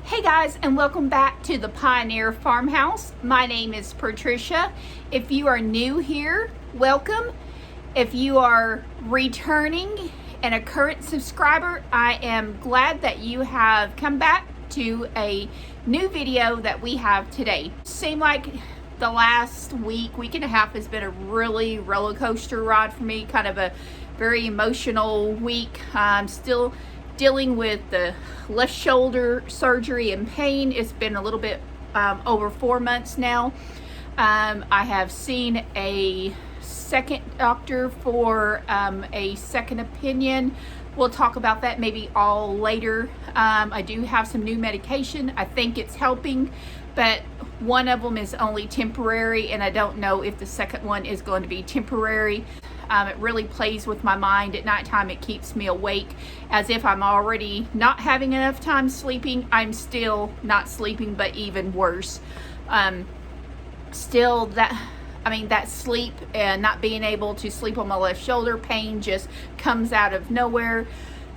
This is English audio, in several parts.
Hey guys, and welcome back to the Pioneer Farmhouse. My name is Patricia. If you are new here, welcome. If you are returning and a current subscriber, I am glad that you have come back to a new video that we have today. Seemed like the last week and a half has been a really roller coaster ride for me, kind of a very emotional week. I'm still dealing with the left shoulder surgery and pain. It's been a little bit over 4 months now. I have seen a second doctor for a second opinion. We'll talk about that maybe all later. I do have some new medication. I think it's helping, but one of them is only temporary, and I don't know if the second one is going to be temporary. It really plays with my mind at nighttime. It keeps me awake as if I'm already not having enough time sleeping. I'm still not sleeping, but even worse. Still that sleep and not being able to sleep on my left shoulder, pain just comes out of nowhere.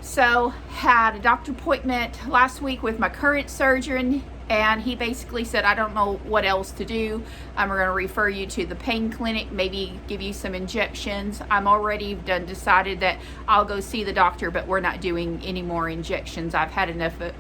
So had a doctor appointment last week with my current surgeon, and he basically said, I don't know what else to do. We're going to refer you to the pain clinic, maybe give you some injections. I'm already decided that I'll go see the doctor, but we're not doing any more injections. I've had enough of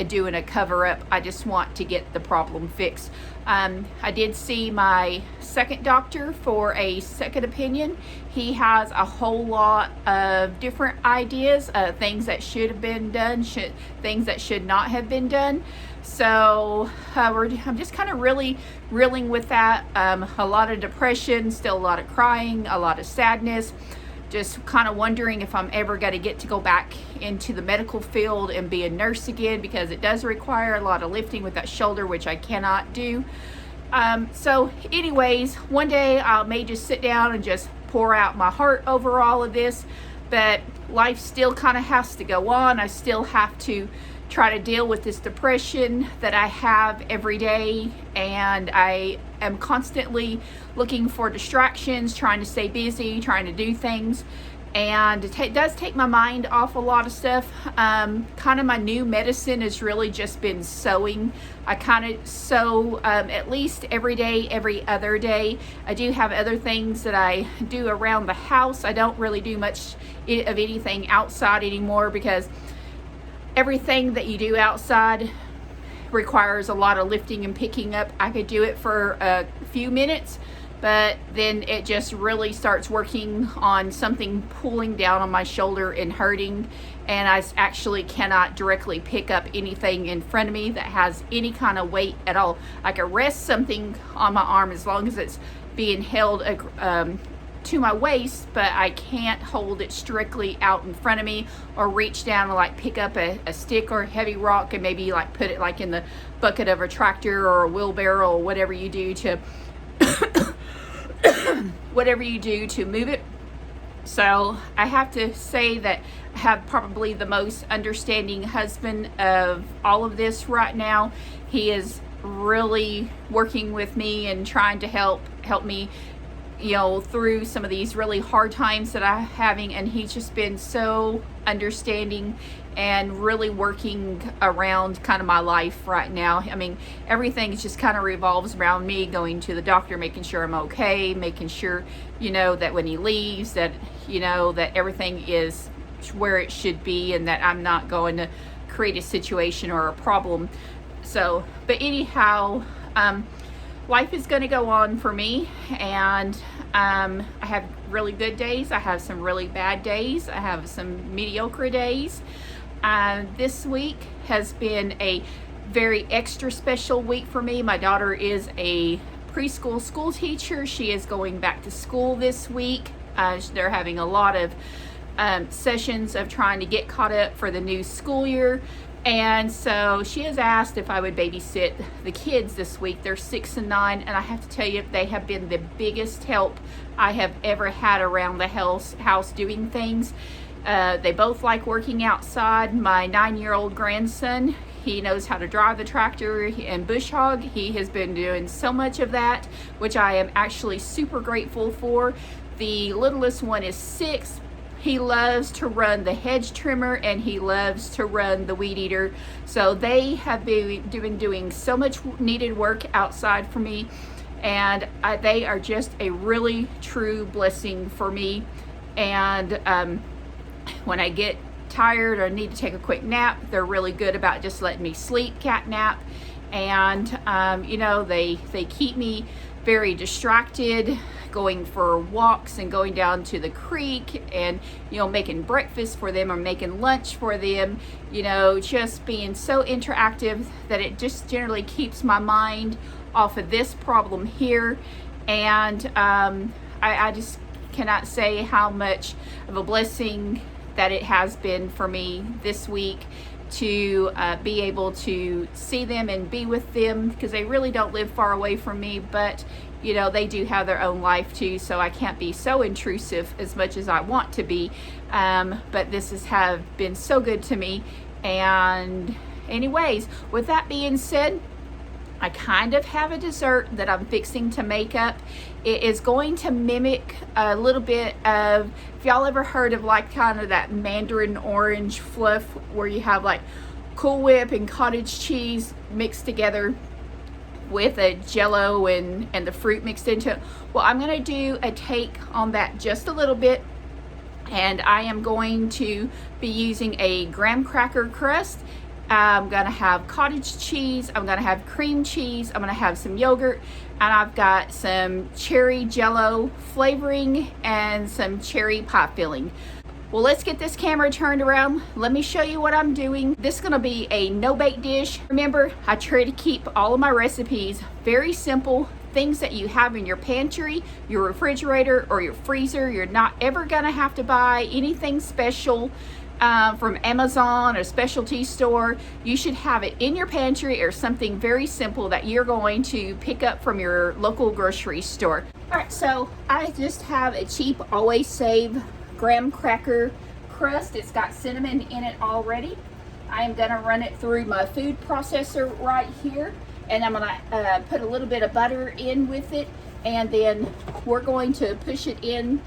doing a cover up. I just want to get the problem fixed. I did see my second doctor for a second opinion. He has a whole lot of different ideas, things that should have been done, things that should not have been done. So I'm just kind of really reeling with that. A lot of depression, still a lot of crying, a lot of sadness. Just kind of wondering if I'm ever going to get to go back into the medical field and be a nurse again, because it does require a lot of lifting with that shoulder, which I cannot do. So anyways, one day I may just sit down and just pour out my heart over all of this, but life still kind of has to go on. I still have to try to deal with this depression that I have every day, and I am constantly looking for distractions, trying to stay busy, trying to do things, and it does take my mind off a lot of stuff. Kind of my new medicine has really just been sewing. I kind of sew at least every day, every other day. I do have other things that I do around the house. I don't really do much of anything outside anymore, because everything that you do outside requires a lot of lifting and picking up. I could do it for a few minutes, but then it just really starts working on something pulling down on my shoulder and hurting, and I actually cannot directly pick up anything in front of me that has any kind of weight at all. I can rest something on my arm as long as it's being held to my waist, but I can't hold it strictly out in front of me or reach down and like pick up a stick or a heavy rock and maybe like put it like in the bucket of a tractor or a wheelbarrow or whatever you do to move it. So I have to say that I have probably the most understanding husband of all of this right now. He is really working with me and trying to help me through some of these really hard times that I'm having, and he's just been so understanding and really working around kind of my life right now. I mean, everything just kind of revolves around me going to the doctor, making sure I'm okay, making sure, that when he leaves that, that everything is where it should be and that I'm not going to create a situation or a problem. So, but anyhow, life is going to go on for me, and I have really good days. I have some really bad days. I have some mediocre days. This week has been a very extra special week for me. My daughter is a preschool school teacher. She is going back to school this week. They're having a lot of sessions of trying to get caught up for the new school year. And so she has asked if I would babysit the kids this week. They're 6 and 9, and I have to tell you, they have been the biggest help I have ever had around the house doing things. They both like working outside. My 9-year-old grandson, he knows how to drive the tractor and bush hog. He has been doing so much of that, which I am actually super grateful for. The littlest one is 6. He loves to run the hedge trimmer and he loves to run the weed eater. So they have been doing so much needed work outside for me, and they are just a really true blessing for me. And when I get tired or need to take a quick nap, they're really good about just letting me sleep, cat nap. And you know, they keep me very distracted, going for walks and going down to the creek, and you know, making breakfast for them or making lunch for them, you know, just being so interactive that it just generally keeps my mind off of this problem here. And I just cannot say how much of a blessing that it has been for me this week to be able to see them and be with them, because they really don't live far away from me, but you know, they do have their own life too, so I can't be so intrusive as much as I want to be. But this have been so good to me. And anyways, with that being said, I kind of have a dessert that I'm fixing to make up. It is going to mimic a little bit of, if y'all ever heard of like kind of that mandarin orange fluff where you have like Cool Whip and cottage cheese mixed together with a Jello and the fruit mixed into it. Well, I'm going to do a take on that just a little bit, and I am going to be using a graham cracker crust. I'm going to have cottage cheese, I'm going to have cream cheese, I'm going to have some yogurt, and I've got some cherry Jello flavoring and some cherry pie filling. Well, let's get this camera turned around. Let me show you what I'm doing. This is going to be a no-bake dish. Remember, I try to keep all of my recipes very simple, things that you have in your pantry, your refrigerator, or your freezer. You're not ever going to have to buy anything special from Amazon or specialty store. You should have it in your pantry or something very simple that you're going to pick up from your local grocery store. All right, so I just have a cheap Always Save graham cracker crust. It's got cinnamon in it already. I am going to run it through my food processor right here, and I'm going to put a little bit of butter in with it, and then we're going to push it in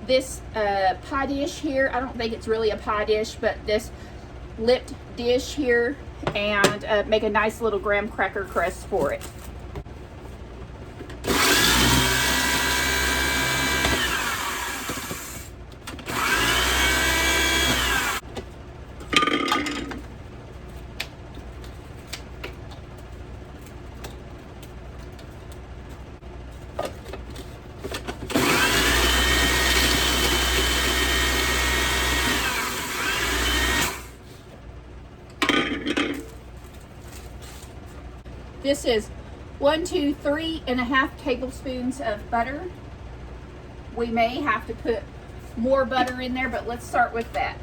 this pie dish here. I don't think it's really a pie dish, but this lipped dish here, and make a nice little graham cracker crust for it. This is 3.5 tablespoons of butter. We may have to put more butter in there, but let's start with that.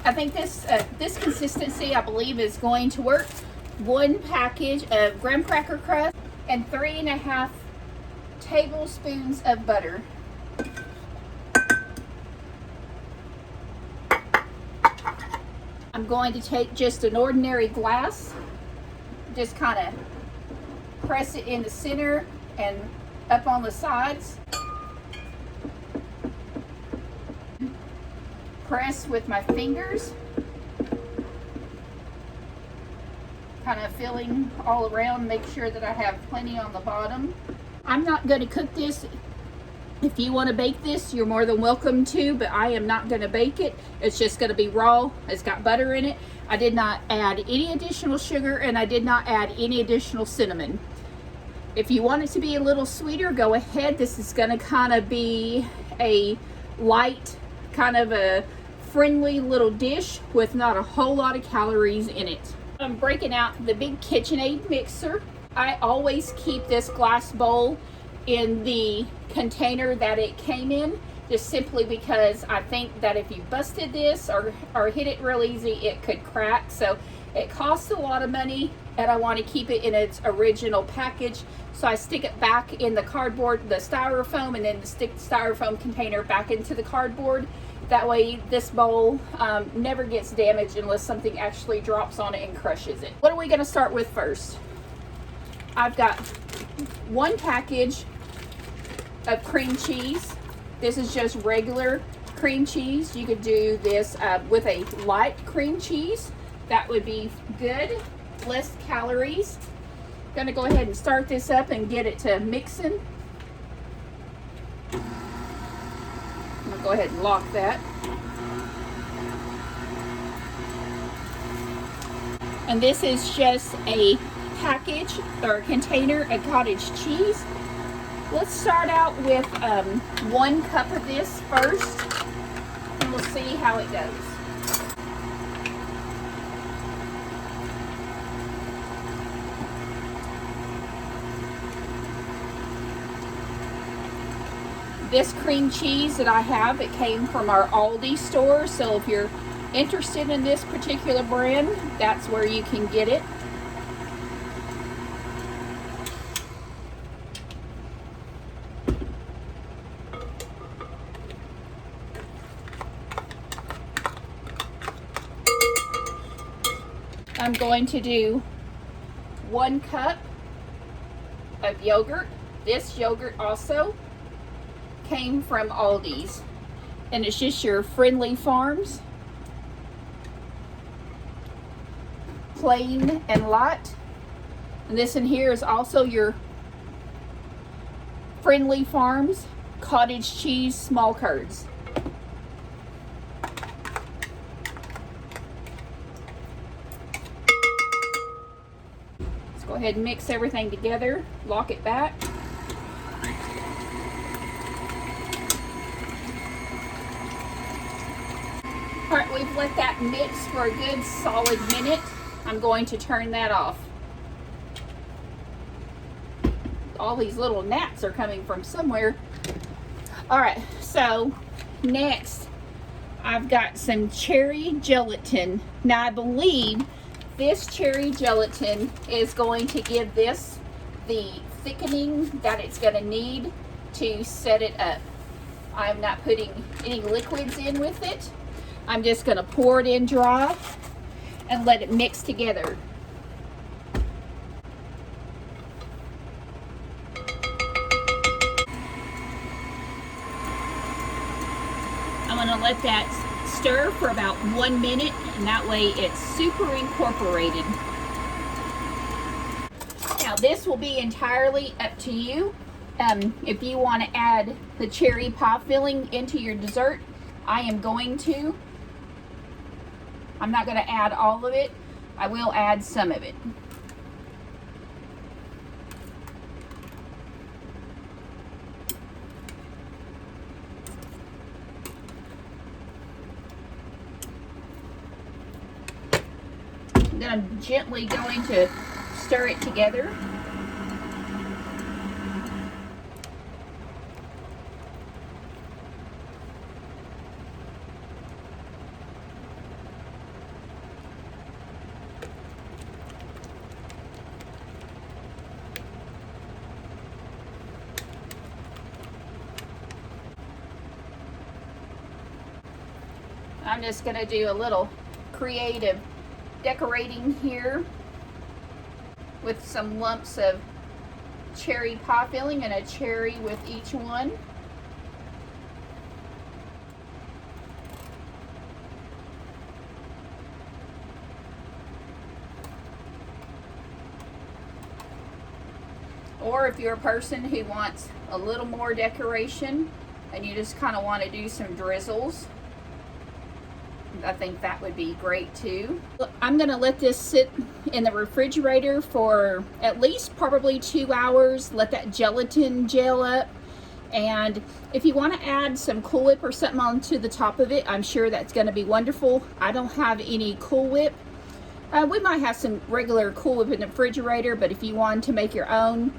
I think this consistency, I believe, is going to work. 1 package of graham cracker crust and 3.5 tablespoons of butter. I'm going to take just an ordinary glass, just kind of press it in the center and up on the sides. Press with my fingers, kind of filling all around, make sure that I have plenty on the bottom. I'm not going to cook this. If you want to bake this, you're more than welcome to, but I am not going to bake it. It's just going to be raw. It's got butter in it. I did not add any additional sugar, and I did not add any additional cinnamon. If you want it to be a little sweeter, go ahead. This is going to kind of be a light, kind of a friendly little dish with not a whole lot of calories in it. I'm breaking out the big KitchenAid mixer. I always keep this glass bowl in the container that it came in, just simply because I think that if you busted this or hit it real easy, it could crack. So it costs a lot of money, and I want to keep it in its original package. So I stick it back in the cardboard, the styrofoam, and then stick the styrofoam container back into the cardboard. That way this bowl never gets damaged unless something actually drops on it and crushes it. What are we going to start with first? I've got one package of cream cheese. This is just regular cream cheese. You could do this with a light cream cheese. That would be good, less calories. Gonna go ahead and start this up and get it to mixing. I'm gonna go ahead and lock that. And this is just a package or a container of cottage cheese. Let's start out with 1 cup of this first, and we'll see how it goes. This cream cheese that I have, it came from our Aldi store, so if you're interested in this particular brand, that's where you can get it. I'm going to do 1 cup of yogurt. This yogurt also came from Aldi's, and it's just your Friendly Farms, plain and light. And this in here is also your Friendly Farms cottage cheese small curds. Let's go ahead and mix everything together, lock it back. All right, we've let that mix for a good solid minute. I'm going to turn that off. All these little gnats are coming from somewhere. All right, so next I've got some cherry gelatin. Now I believe this cherry gelatin is going to give this the thickening that it's going to need to set it up. I'm not putting any liquids in with it. I'm just going to pour it in dry and let it mix together. I'm going to let that stir for about 1 minute, and that way it's super incorporated. Now this will be entirely up to you. If you want to add the cherry pie filling into your dessert, I am going to. I'm not going to add all of it. I will add some of it. Then I'm gently going to stir it together. I'm just going to do a little creative decorating here with some lumps of cherry pie filling and a cherry with each one. Or if you're a person who wants a little more decoration and you just kind of want to do some drizzles, I think that would be great too. I'm going to let this sit in the refrigerator for at least probably 2 hours. Let that gelatin gel up. And if you want to add some Cool Whip or something onto the top of it, I'm sure that's going to be wonderful. I don't have any Cool Whip. We might have some regular Cool Whip in the refrigerator, but if you wanted to make your own,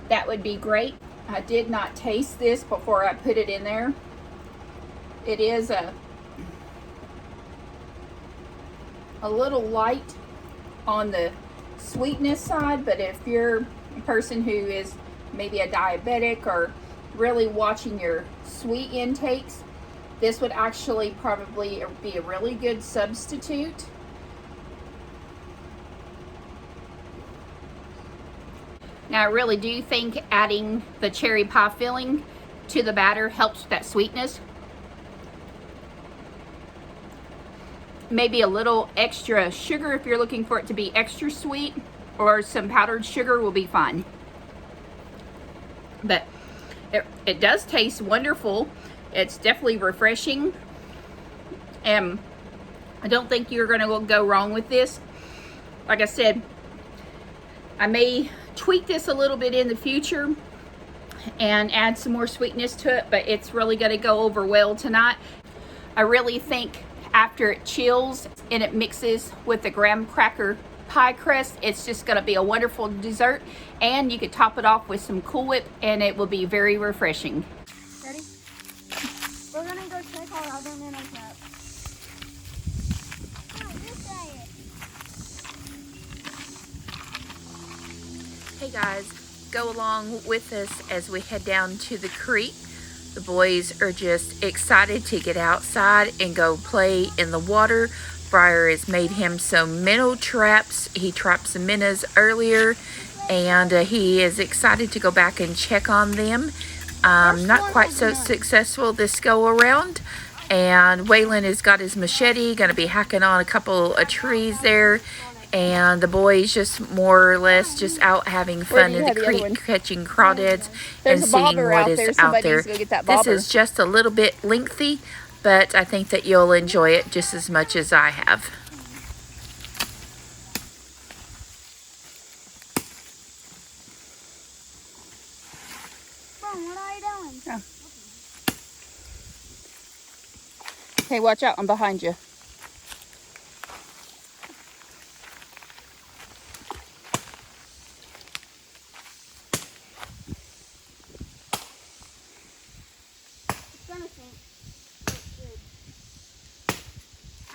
that would be great. I did not taste this before I put it in there. It is a little light on the sweetness side, but if you're a person who is maybe a diabetic or really watching your sweet intakes, this would actually probably be a really good substitute. Now I really do think adding the cherry pie filling to the batter helps with that sweetness. Maybe a little extra sugar if you're looking for it to be extra sweet, or some powdered sugar will be fine. But it does taste wonderful. It's definitely refreshing, and I don't think you're going to go wrong with this. Like I said, I may tweak this a little bit in the future and add some more sweetness to it, but it's really going to go over well tonight. I really think after it chills and it mixes with the graham cracker pie crust, it's just going to be a wonderful dessert, and you could top it off with some Cool Whip and it will be very refreshing. Ready? We're going to go check our other noodles up. Oh, this way. Hey guys, go along with us as we head down to the creek. The boys are just excited to get outside and go play in the water. Briar has made him some minnow traps. He trapped some minnows earlier, and he is excited to go back and check on them. Not quite so successful this go around, and Waylon has got his machete, going to be hacking on a couple of trees there. And the boys just more or less just out having fun in the creek, catching crawdads and seeing what is out there. This is just a little bit lengthy, but I think that you'll enjoy it just as much as I have. Mom, what are you doing? Oh. Hey, watch out, I'm behind you.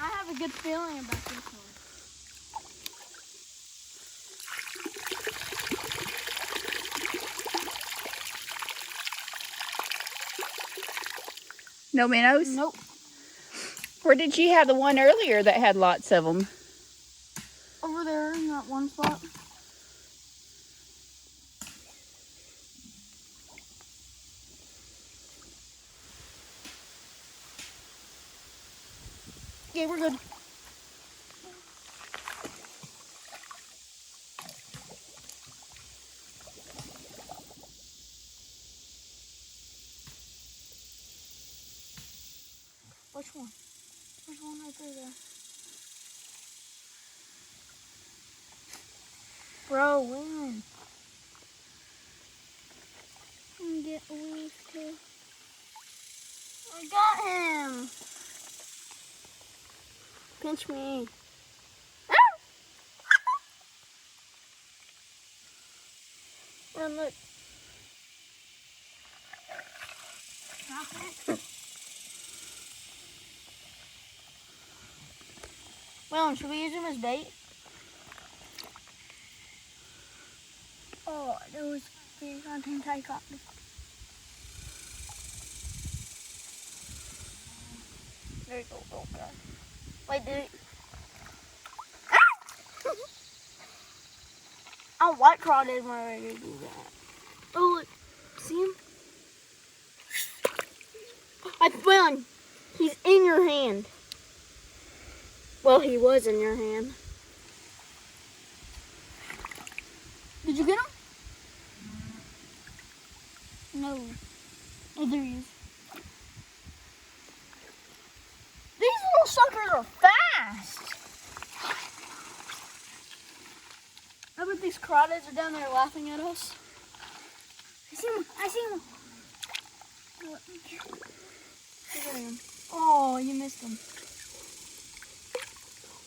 I have a good feeling about this one. No minnows? Nope. Where did you have the one earlier that had lots of them? Over there in that one spot. Yeah, we're good. Which one? There's one right there. Bro, win. I'm gonna get a leaf too. I got him. Pinch me. Run, look. Well, should we use him as bait? Oh, there was big content I got. There you go. Oh, God. Wait, did it? I white crawdad when I ready to do that. Oh, look. See him? I found. He's in your hand. Well, he was in your hand. Did you get him? No. Oh, there he is. These little suckers are fast. I bet these crawdads are down there laughing at us. I see him. I see him. Look at him. Oh, you missed him.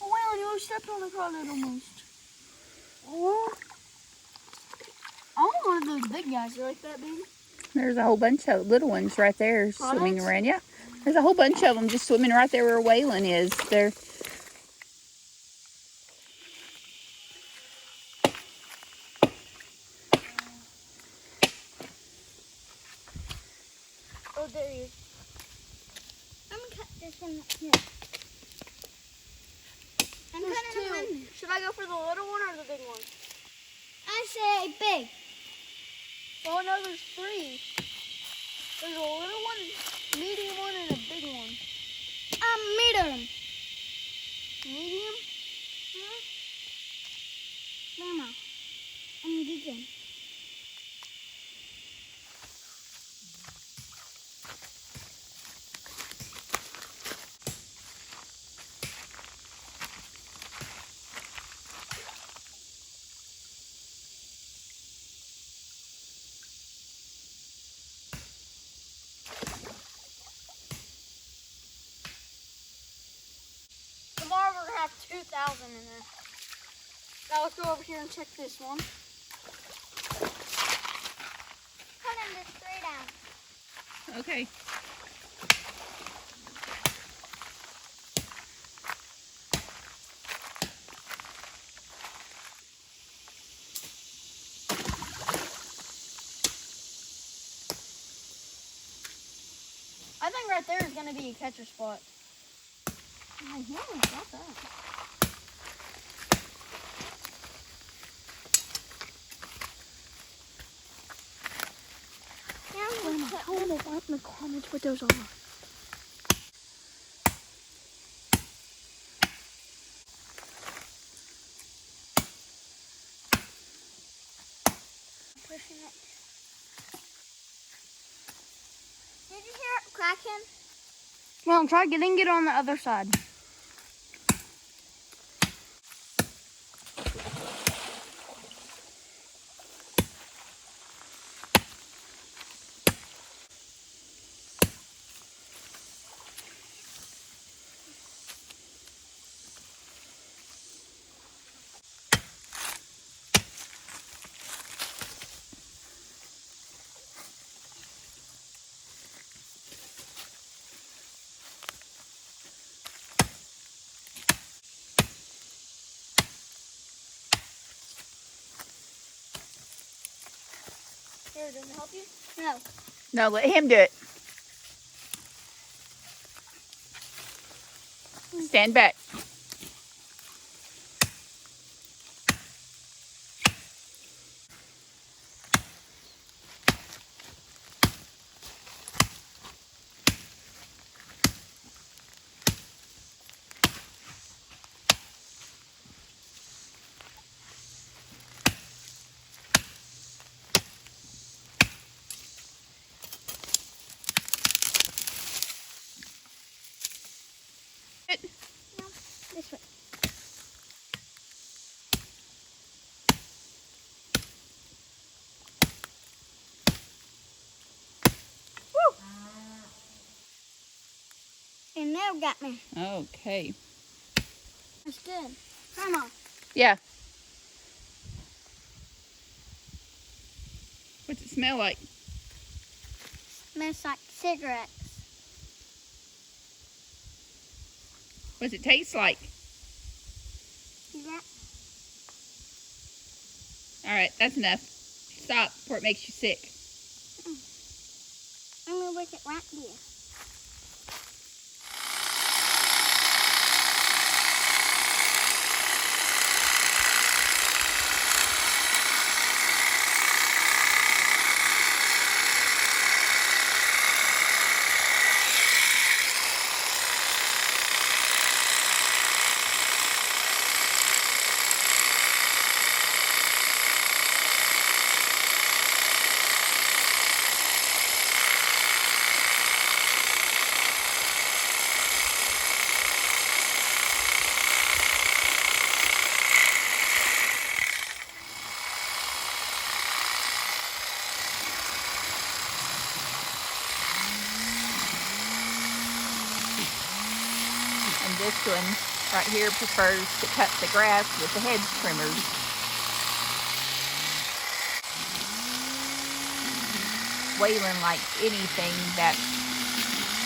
Oh, wow, you stepped on the crawdad almost. Oh. I want one of those big guys. You like that, baby? There's a whole bunch of little ones right there swimming around. Yeah, there's a whole bunch of them just swimming right there where Waylon is. They're Oh, there he is. I'm gonna cut this one here. I'm cutting one. Should I go for the little one or the big one? I say big. Oh no, there's three. There's a little one, medium one, and a big one. Medium. Medium? Huh? Grandma, I'm vegan. Tomorrow we're gonna have 2,000 in there. Now let's go over here and check this one. Cut him this straight down. Okay. I think right there is gonna be a catcher spot. Oh, yeah, I got that. Tell them in the comments what those are. Pushing it. Did you hear it cracking? Well, try getting it on the other side. Here, does it help you? No. No, let him do it. Stand back. This way. Woo! And now got me. Okay. That's good. Grandma. Yeah. What's it smell like? Smells like cigarettes. What's it taste like? Cigarette? All right, that's enough. Stop before it makes you sick. I'm gonna work it right here. This one right here prefers to cut the grass with the hedge trimmers. Waylon likes anything that's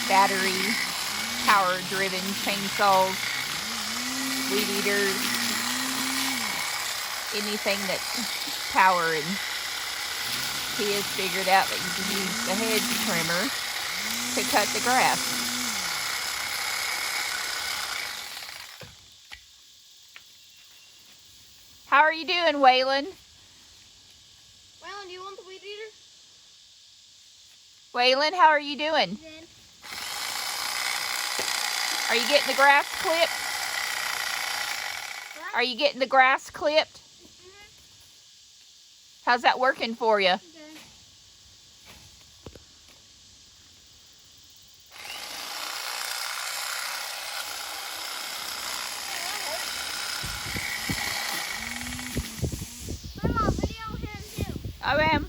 battery, power-driven chainsaws, weed eaters, anything that's power. And he has figured out that you can use the hedge trimmer to cut the grass. How are you doing, Waylon? Waylon, do you want the weed eater? Waylon, how are you doing? Good. Are you getting the grass clipped? What? Are you getting the grass clipped? How's that working for you? Good. Grandma, video him too. I am.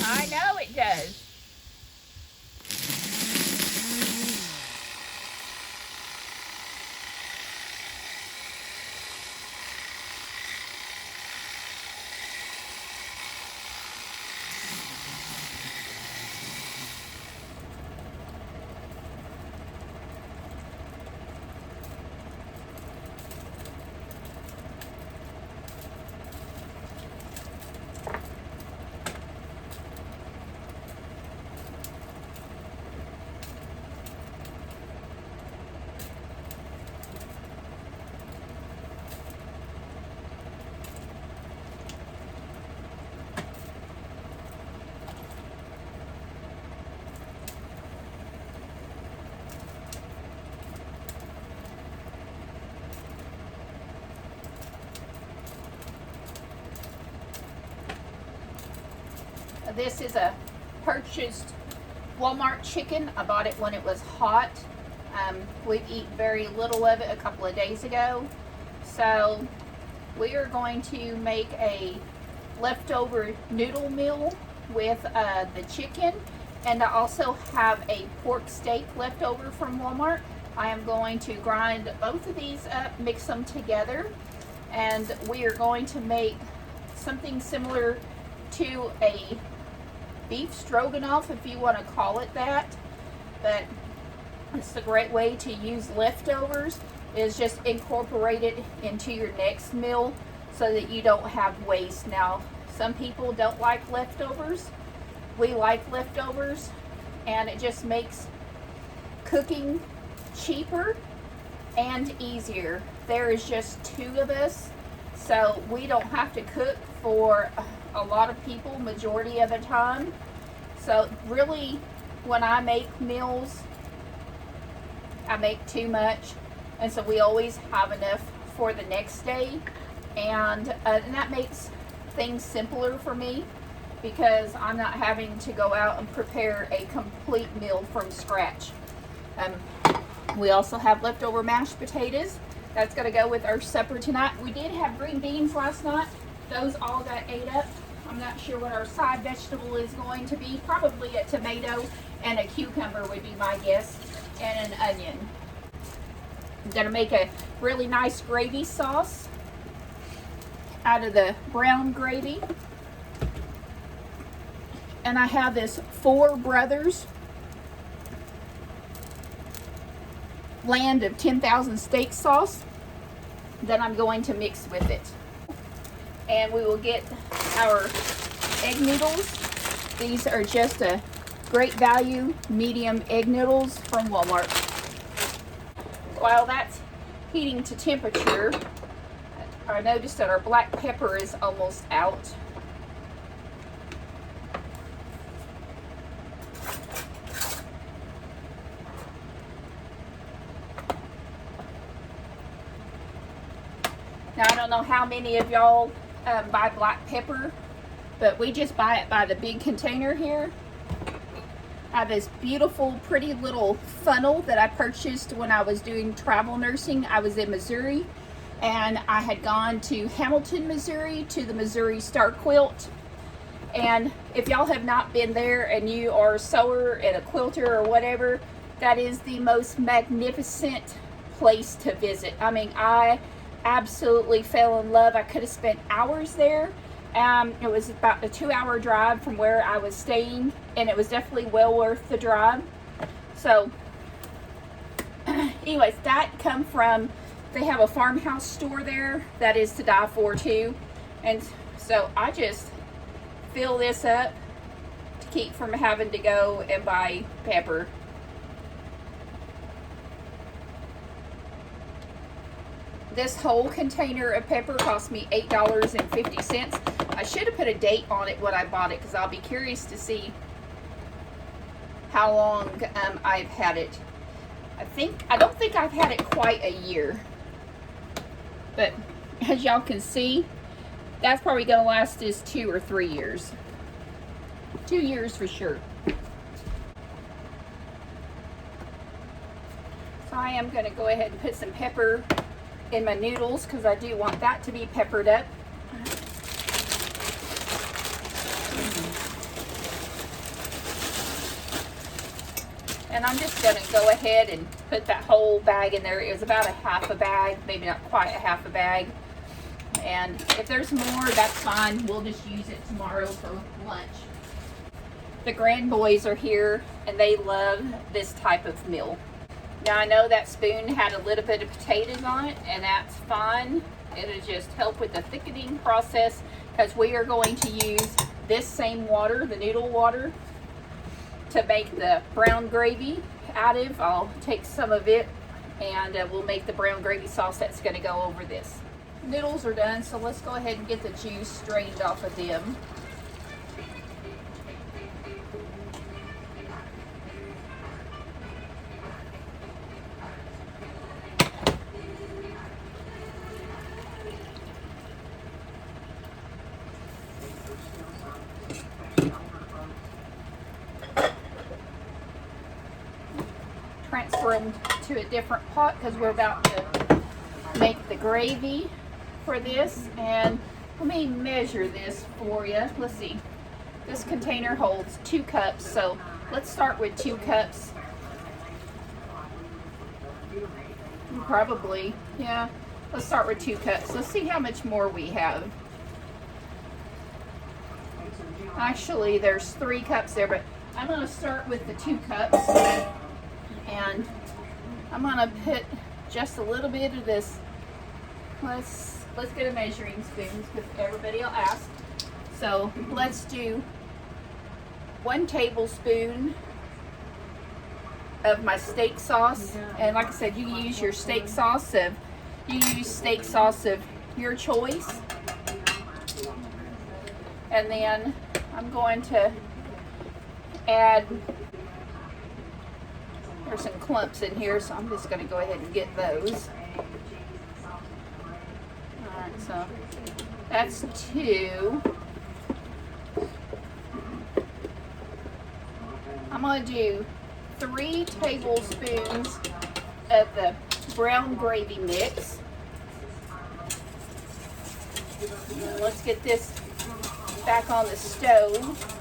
I know it does. This is a purchased Walmart chicken. I bought it when it was hot. We've eaten very little of it a couple of days ago. So we are going to make a leftover noodle meal with the chicken. And I also have a pork steak left over from Walmart. I am going to grind both of these up, mix them together. And we are going to make something similar to a beef stroganoff, if you want to call it that. But it's a great way to use leftovers, is just incorporate it into your next meal so that you don't have waste. Now, some people don't like leftovers. We like leftovers, and it just makes cooking cheaper and easier. There is just 2 of us, so we don't have to cook for a lot of people majority of the time. So really, when I make meals, I make too much, and so we always have enough for the next day, and that makes things simpler for me because I'm not having to go out and prepare a complete meal from scratch. We also have leftover mashed potatoes. That's going to go with our supper tonight. We did have green beans last night. Those all got ate up. I'm not sure what our side vegetable is going to be. Probably a tomato and a cucumber would be my guess, and an onion. I'm going to make a really nice gravy sauce out of the brown gravy. And I have this Four Brothers Land of 10,000 steak sauce that I'm going to mix with it. And we will get our egg noodles. These are just a great value medium egg noodles from Walmart. While that's heating to temperature, I noticed that our black pepper is almost out. Now, I don't know how many of y'all buy black pepper, but we just buy it by the big container here. I have this beautiful, pretty little funnel that I purchased when I was doing travel nursing. I was in Missouri, and I had gone to Hamilton, Missouri, to the Missouri Star Quilt. And if y'all have not been there and you are a sewer and a quilter or whatever, that is the most magnificent place to visit. I mean, I absolutely fell in love. I could have spent hours there. It was about a 2-hour drive from where I was staying, and it was definitely well worth the drive. So anyways, that come from, they have a farmhouse store there that is to die for too. And so I just fill this up to keep from having to go and buy pepper. This whole container of pepper cost me $8.50. I should have put a date on it when I bought it, because I'll be curious to see how long I've had it. I don't think I've had it quite a year, but as y'all can see, that's probably gonna last us 2 or 3 years. 2 years for sure. So I am gonna go ahead and put some pepper in my noodles, because I do want that to be peppered up. And I'm just going to go ahead and put that whole bag in there. It was about a half a bag, maybe not quite a half a bag. And if there's more, that's fine. We'll just use it tomorrow for lunch. The Grandboys are here, and they love this type of meal. Now, I know that spoon had a little bit of potatoes on it, and that's fine. It'll just help with the thickening process, because we are going to use this same water, the noodle water, to make the brown gravy out of. I'll take some of it, and we'll make the brown gravy sauce that's going to go over this. Noodles are done, so let's go ahead and get the juice drained off of them. Transfer them to a different pot, because we're about to make the gravy for this. And let me measure this for you. Let's see. This container holds 2 cups, so let's start with 2 cups. Probably, yeah. Let's start with 2 cups. Let's see how much more we have. Actually, there's 3 cups there, but I'm going to start with the 2 cups. And I'm gonna put just a little bit of this. Let's get a measuring spoon, because everybody will ask. So let's do 1 tablespoon of my steak sauce. And like I said, you can use your steak sauce of your choice. And then I'm going to add, there's some clumps in here, so I'm just going to go ahead and get those. Alright, so that's 2. I'm going to do 3 tablespoons of the brown gravy mix. And let's get this back on the stove.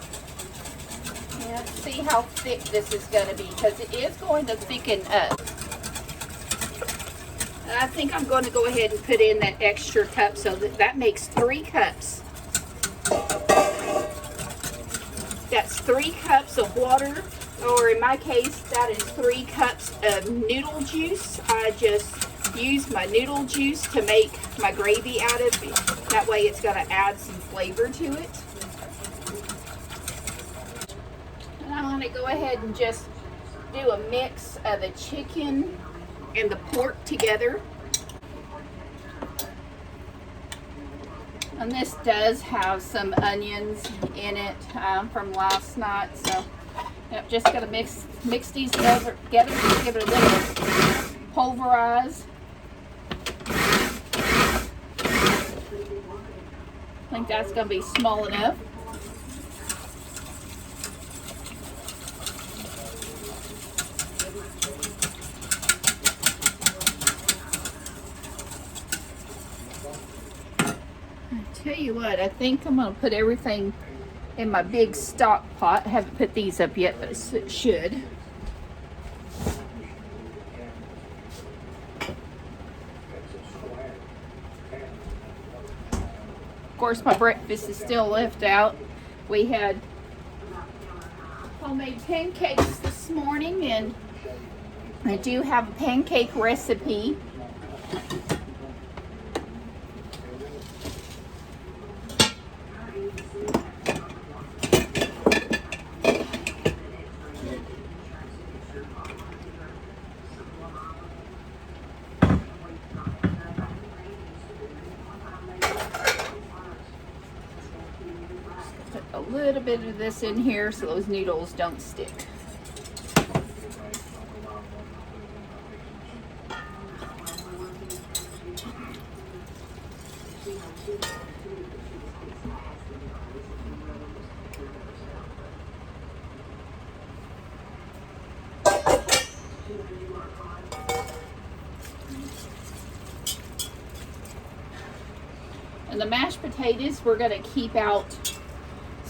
And see how thick this is going to be, because it is going to thicken up. And I think I'm going to go ahead and put in that extra cup, so that makes 3 cups. That's 3 cups of water, or in my case, that is 3 cups of noodle juice. I just use my noodle juice to make my gravy out of it. That way it's going to add some flavor to it. I'm going to go ahead and just do a mix of the chicken and the pork together. And this does have some onions in it from last night. So yep, just going to mix these together, just give it a little pulverize. I think that's going to be small enough. I tell you what, I think I'm going to put everything in my big stock pot. I haven't put these up yet, but it should. Of course, my breakfast is still left out. We had homemade pancakes this morning, and I do have a pancake recipe. Put a little bit of this in here so those noodles don't stick. And the mashed potatoes we're going to keep out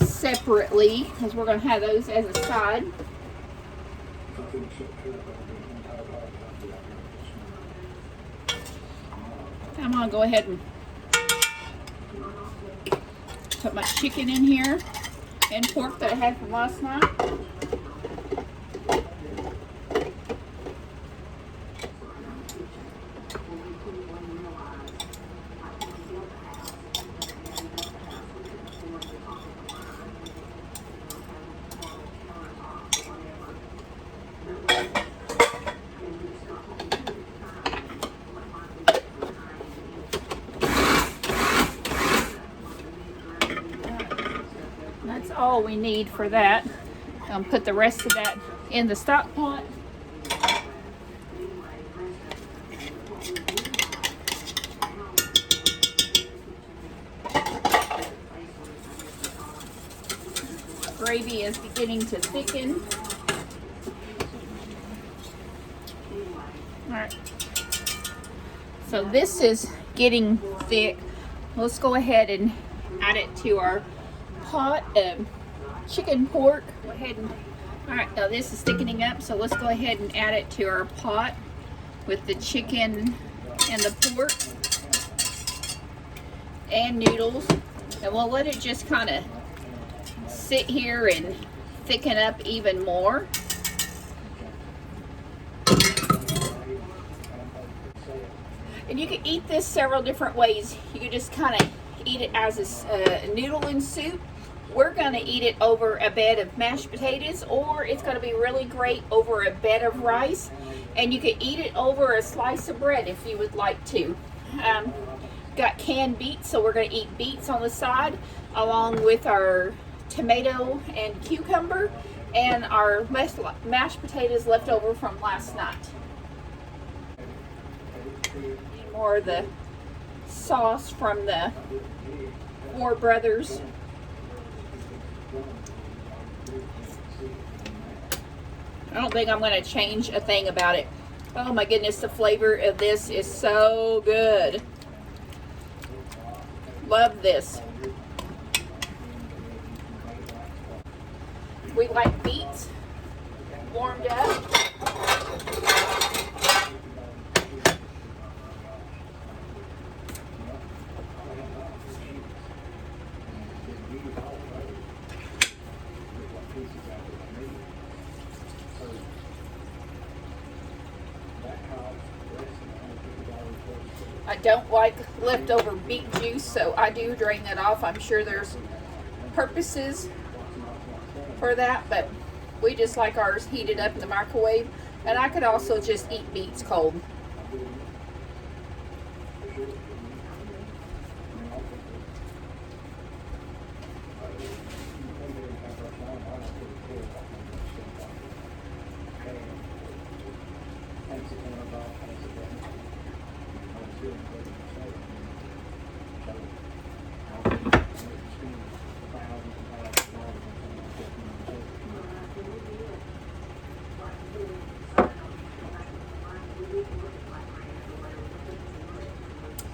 separately because we're going to have those as a side. I'm going to go ahead and put my chicken in here and pork that I had from last night. That's all we need for that. Put the rest of that in the stock pot. Gravy is beginning to thicken. All right. So this is getting thick. Let's go ahead and add it to our pot of chicken pork. Go ahead and, all right, now this is thickening up, so let's go ahead and add it to our pot with the chicken and the pork and noodles, and we'll let it just kind of sit here and thicken up even more. And you can eat this several different ways. You can just kind of eat it as a noodle and soup. We're going to eat it over a bed of mashed potatoes, or it's going to be really great over a bed of rice. And you can eat it over a slice of bread if you would like to. Got canned beets, so we're going to eat beets on the side along with our tomato and cucumber and our mashed potatoes left over from last night. Need more of the sauce from the Four Brothers. I don't think I'm going to change a thing about it. Oh my goodness, the flavor of this is so good. Love this. We like beets warmed up. I don't like leftover beet juice, so I do drain that off. I'm sure there's purposes for that, but we just like ours heated up in the microwave. And I could also just eat beets cold.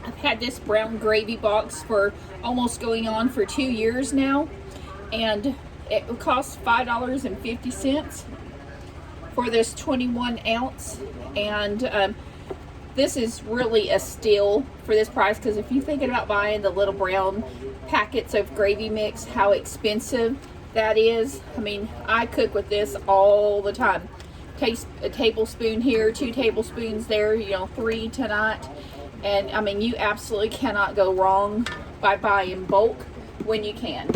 I've had this brown gravy box for almost going on for 2 years now, and it would cost $5.50 for this 21 ounce. And this is really a steal for this price, because if you're thinking about buying the little brown packets of gravy mix, how expensive that is. I mean, I cook with this all the time. Taste a tablespoon here, 2 tablespoons there, 3 tonight. And I mean, you absolutely cannot go wrong by buying bulk when you can.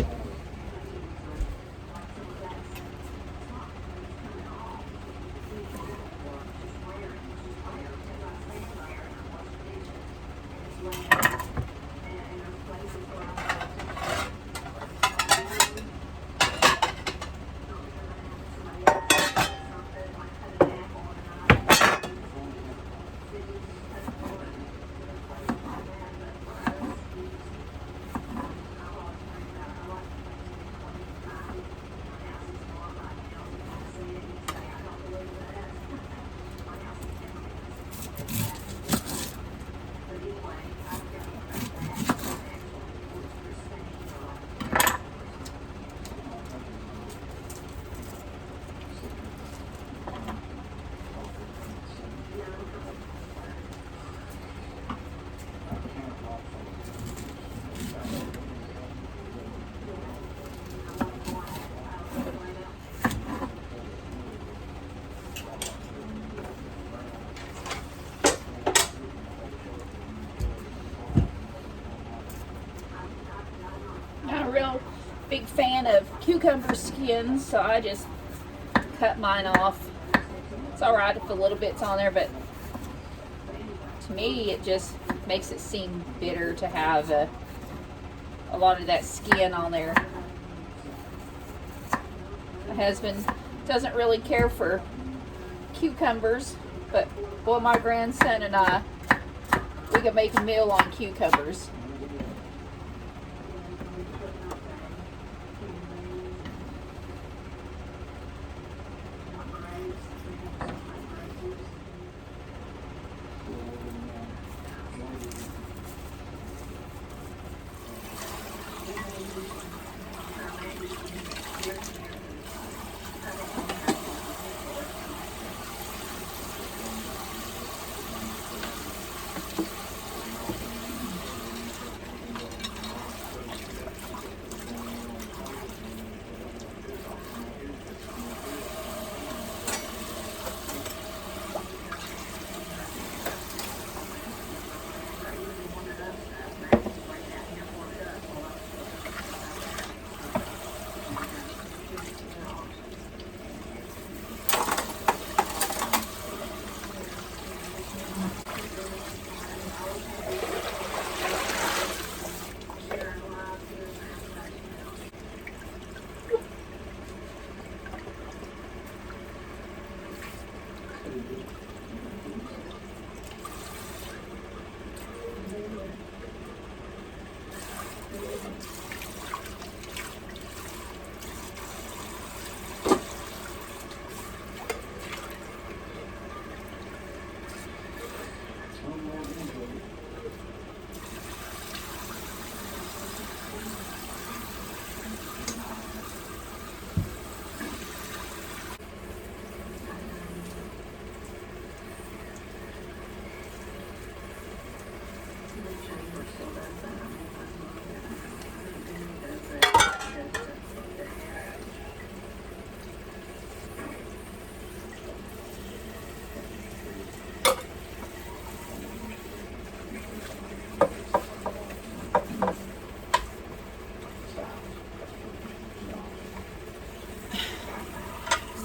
Real big fan of cucumber skins, so I just cut mine off. It's alright if a little bit's on there, but to me it just makes it seem bitter to have a lot of that skin on there. My husband doesn't really care for cucumbers, but boy, my grandson and I, we could make a meal on cucumbers.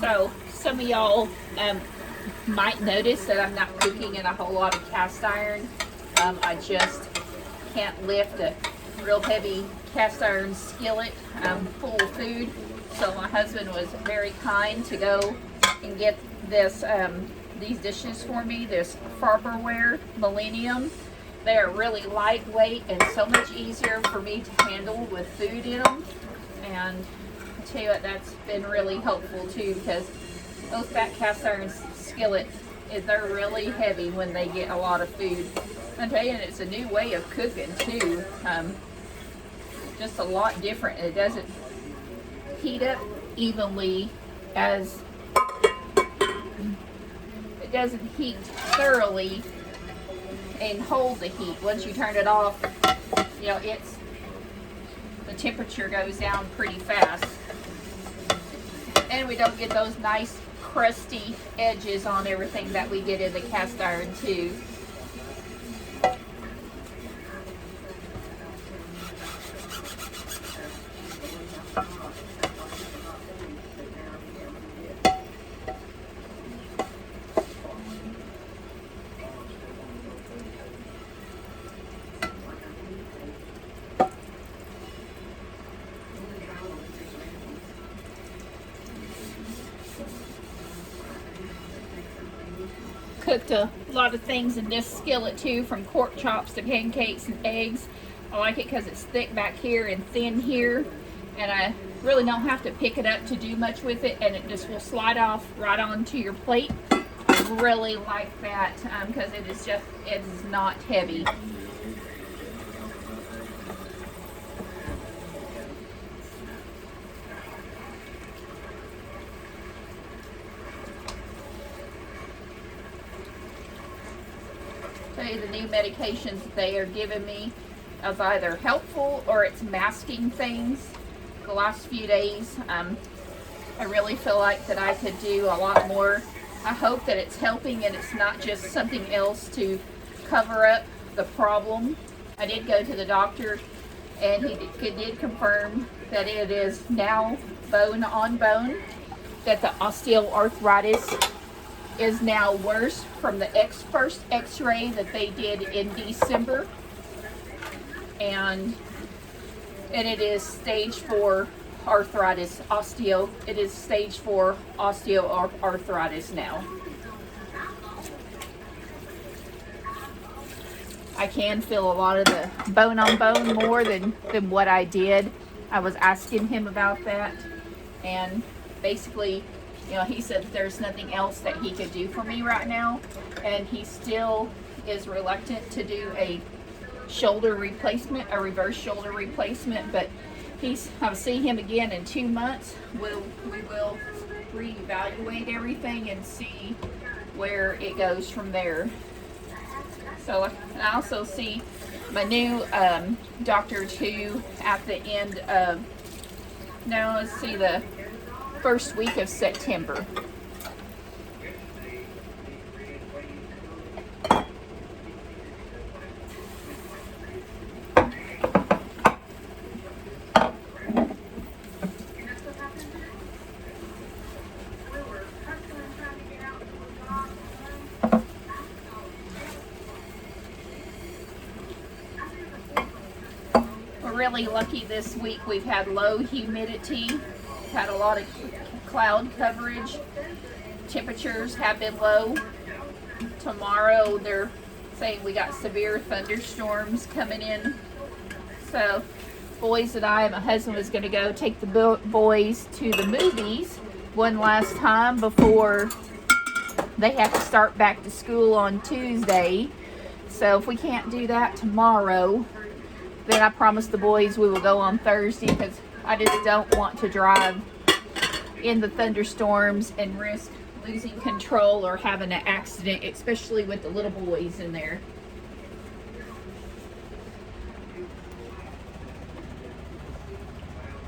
So some of y'all might notice that I'm not cooking in a whole lot of cast iron. I just can't lift a real heavy cast iron skillet full of food. So my husband was very kind to go and get this these dishes for me, this Farberware Millennium. They are really lightweight and so much easier for me to handle with food in them. And I tell you what, that's been really helpful too, because those fat cast iron skillets, they're really heavy when they get a lot of food. I tell you, and it's a new way of cooking too. Just a lot different. It doesn't heat up evenly as it doesn't heat thoroughly and hold the heat. Once you turn it off, you know, the temperature goes down pretty fast. And we don't get those nice crusty edges on everything that we get in the cast iron too. Cooked a lot of things in this skillet too, from pork chops to pancakes and eggs. I like it because it's thick back here and thin here, and I really don't have to pick it up to do much with it, and it just will slide off right onto your plate. I really like that because it is not heavy. The new medications that they are giving me is either helpful or it's masking things. The last few days, I really feel like that I could do a lot more. I hope that it's helping and it's not just something else to cover up the problem. I did go to the doctor and he did confirm that it is now bone on bone, that the osteoarthritis is now worse from the first x-ray that they did in December, and it is stage 4 arthritis, it is stage 4 osteoarthritis now. I can feel a lot of the bone on bone more than what I did. I was asking him about that, and basically, you know, he said there's nothing else that he could do for me right now, and he still is reluctant to do a shoulder replacement, a reverse shoulder replacement, but I'll see him again in 2 months. We will reevaluate everything and see where it goes from there. So I also see my new doctor too at the end of, no, let's see, the first week of September. We're really lucky this week. We've had low humidity. We've had a lot of cloud coverage. Temperatures have been low. Tomorrow they're saying we got severe thunderstorms coming in. So boys and my husband was going to go take the boys to the movies one last time before they have to start back to school on Tuesday. So if we can't do that tomorrow, then I promised the boys we will go on Thursday, because I just don't want to drive in the thunderstorms and risk losing control or having an accident, especially with the little boys in there.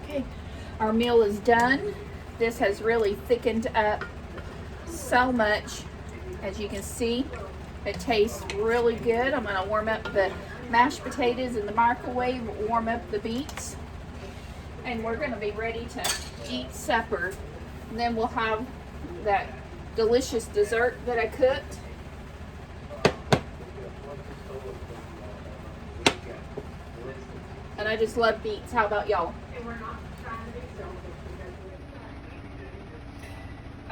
Okay, our meal is done. This has really thickened up so much. As you can see, it tastes really good. I'm going to warm up the mashed potatoes in the microwave, warm up the beets, and we're going to be ready to eat supper. And then we'll have that delicious dessert that I cooked. And I just love beets. How about y'all?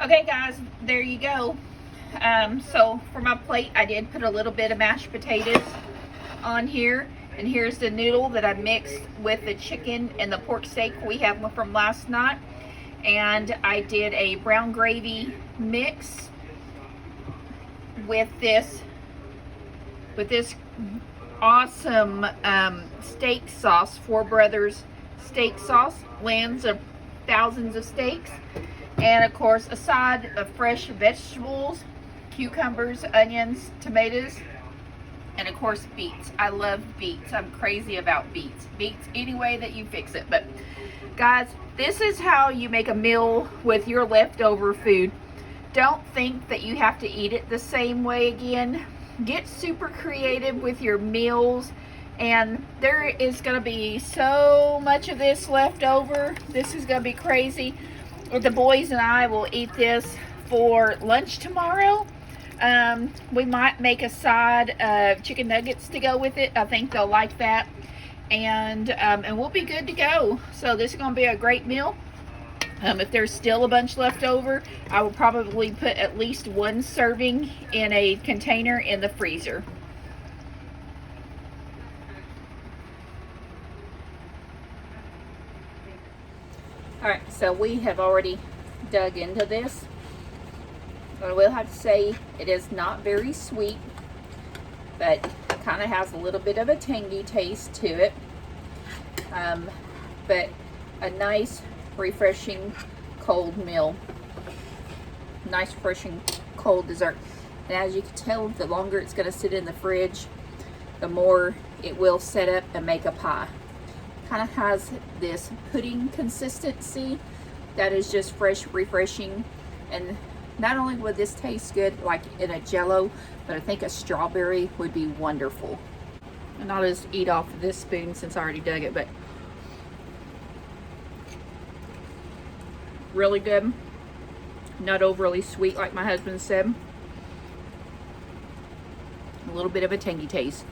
Okay guys, there you go. So for my plate, I did put a little bit of mashed potatoes on here, and here's the noodle that I mixed with the chicken and the pork steak we have from last night, and I did a brown gravy mix with this awesome steak sauce, Four Brothers steak sauce, lands of thousands of steaks, and of course a side of fresh vegetables, cucumbers, onions, tomatoes, and of course beets. I love beets. I'm crazy about beets. Beets any way that you fix it. But guys, this is how you make a meal with your leftover food. Don't think that you have to eat it the same way again. Get super creative with your meals, and there is going to be so much of this left over. This is going to be crazy. The boys and I will eat this for lunch tomorrow. We might make a side of chicken nuggets to go with it. I think they'll like that, and we'll be good to go. So this is going to be a great meal. If there's still a bunch left over, I will probably put at least one serving in a container in the freezer. Alright, so we have already dug into this. I will have to say it is not very sweet, but kind of has a little bit of a tangy taste to it. But a nice, refreshing cold meal. Nice, refreshing cold dessert. And as you can tell, the longer it's going to sit in the fridge, the more it will set up and make a pie. Kind of has this pudding consistency that is just fresh, refreshing, and not only would this taste good like in a Jello, but I think a strawberry would be wonderful. And I'll just eat off of this spoon since I already dug it, but really good. Not overly sweet like my husband said. A little bit of a tangy taste.